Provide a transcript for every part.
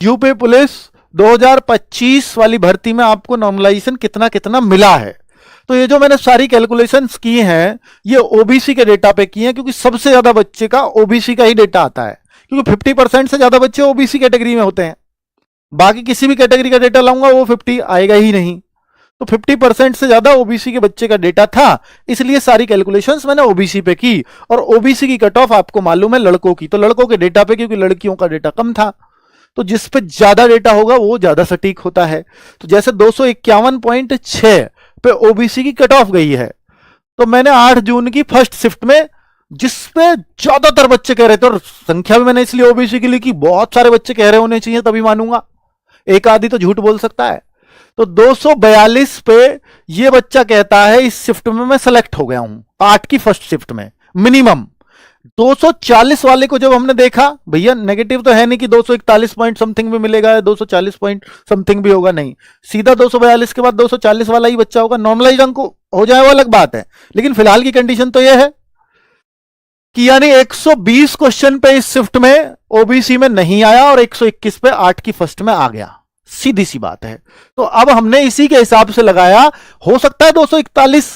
UP police 2025 वाली भर्ती में आपको नॉर्मलाइजेशन कितना कितना मिला है। तो ये जो मैंने सारी कैलकुलेशंस की हैं ये ओबीसी के डेटा पे की हैं, क्योंकि सबसे ज्यादा बच्चे का ओबीसी का ही डेटा आता है, क्योंकि 50% से ज्यादा बच्चे ओबीसी कैटेगरी में होते हैं। बाकी किसी भी कैटेगरी का डेटा लाऊंगा वो 50 आएगा ही नहीं। तो 50% से ज्यादा ओबीसी के बच्चे का डेटा था, इसलिए सारी कैलकुलेशंस मैंने ओबीसी पे की। और ओबीसी की कट ऑफ आपको मालूम है लड़कों की, तो लड़कों के डेटा पे, क्योंकि लड़कियों का डेटा कम था, तो जिस पे ज्यादा डेटा होगा वो ज्यादा सटीक होता है। तो जैसे 251.6 पे ओबीसी की कट ऑफ गई है, तो मैंने 8 जून की फर्स्ट शिफ्ट में, जिसपे ज्यादातर बच्चे कह रहे थे, और संख्या भी मैंने इसलिए ओबीसी की लिखी, बहुत सारे बच्चे कह रहे होने चाहिए तभी मानूंगा, एक आदि तो झूठ बोल सकता है। तो 242 पे ये बच्चा कहता है इस शिफ्ट में मैं सेलेक्ट हो गया हूं, 8 की फर्स्ट शिफ्ट में मिनिमम। 240 वाले को जब हमने देखा, भैया नेगेटिव तो है नहीं कि 241 पॉइंट समथिंग भी मिलेगा, 240 पॉइंट समथिंग भी होगा, नहीं, सीधा 242 के बाद 240 वाला ही बच्चा होगा। नॉर्मलाइज अंक हो जाए वो अलग बात है, लेकिन फिलहाल की कंडीशन तो यह है कि यानी 120 क्वेश्चन पे इस शिफ्ट में ओबीसी में नहीं आया और 121 पे 8 की फर्स्ट में आ गया, सीधी सी बात है। तो अब हमने इसी के हिसाब से लगाया, हो सकता है 241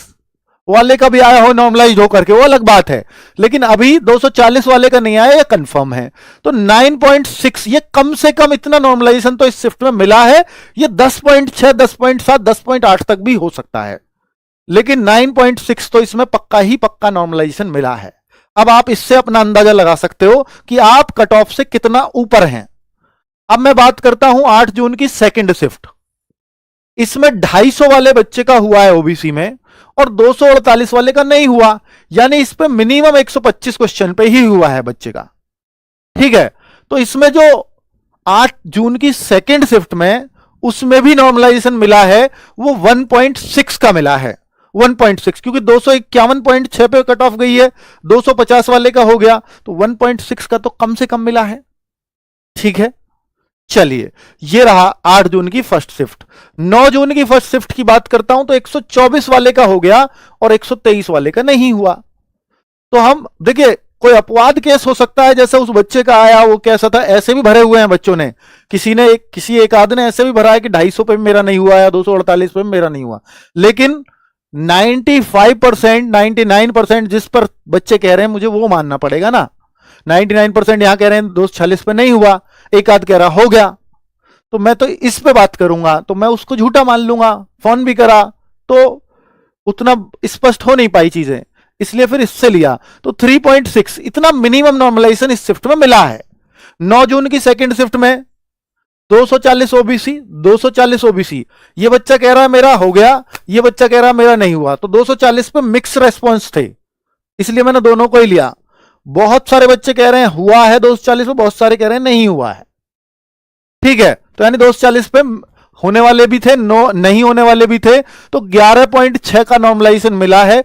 वाले का भी आया हो नॉर्मलाइज होकर के, वो अलग बात है, लेकिन अभी 240 वाले का नहीं आया, ये कंफर्म है। तो 9.6 ये कम से कम इतना नॉर्मलाइजेशन तो इस शिफ्ट में मिला है। ये 10.6 10.7 10.8 तक भी हो सकता है, लेकिन 9.6 तो इसमें पक्का ही पक्का नॉर्मलाइजेशन मिला है। अब आप इससे अपना अंदाजा लगा सकते हो कि आप कट ऑफ से कितना ऊपर हैं। अब मैं बात करता हूं 8 जून की सेकंड शिफ्ट, इसमें 250 वाले बच्चे का हुआ है ओबीसी में और 248 वाले का नहीं हुआ, यानी इस पे मिनिमम 125 क्वेश्चन पे ही हुआ है बच्चे का, ठीक है। तो इसमें जो 8 जून की सेकंड शिफ्ट में, उसमें भी नॉर्मलाइजेशन मिला है, वो 1.6 का मिला है, 1.6, क्योंकि 251.6 पे कट ऑफ गई है, 250 वाले का हो गया, तो 1.6 का तो कम से कम मिला है, ठीक है। चलिए, ये रहा 8 जून की फर्स्ट शिफ्ट। 9 जून की फर्स्ट शिफ्ट की बात करता हूं तो 124 वाले का हो गया और 123 वाले का नहीं हुआ। तो हम देखिए, कोई अपवाद केस हो सकता है, जैसे उस बच्चे का आया वो कैसा था, ऐसे भी भरे हुए हैं बच्चों ने, किसी एक आध ने ऐसे भी भरा है कि 250 पे मेरा नहीं हुआ या 248 पे मेरा नहीं हुआ, लेकिन 95% 99% जिस पर बच्चे कह रहे हैं मुझे वो मानना पड़ेगा ना। 99% यहां कह रहे हैं 246 पे नहीं हुआ, एक आध कह रहा हो गया, तो मैं तो इस पे बात करूंगा, तो मैं उसको झूठा मान लूंगा। फोन भी करा तो उतना स्पष्ट हो नहीं पाई चीजें, इसलिए फिर इससे लिया। तो 3.6 इतना मिनिमम नॉर्मलाइजेशन इस शिफ्ट में मिला है। 9 जून की सेकंड शिफ्ट में 240 ओबीसी 240 ओबीसी, ये बच्चा कह रहा है मेरा हो गया, ये बच्चा कह रहा है मेरा नहीं हुआ, तो 240 पे मिक्स रेस्पॉन्स थे, इसलिए मैंने दोनों को ही लिया। बहुत सारे बच्चे कह रहे हैं हुआ है 240 पे, बहुत सारे कह रहे हैं नहीं हुआ है, ठीक है। तो यानी 240 पे होने वाले भी थे, नहीं होने वाले भी थे, तो 11.6 का नॉर्मलाइजेशन मिला है।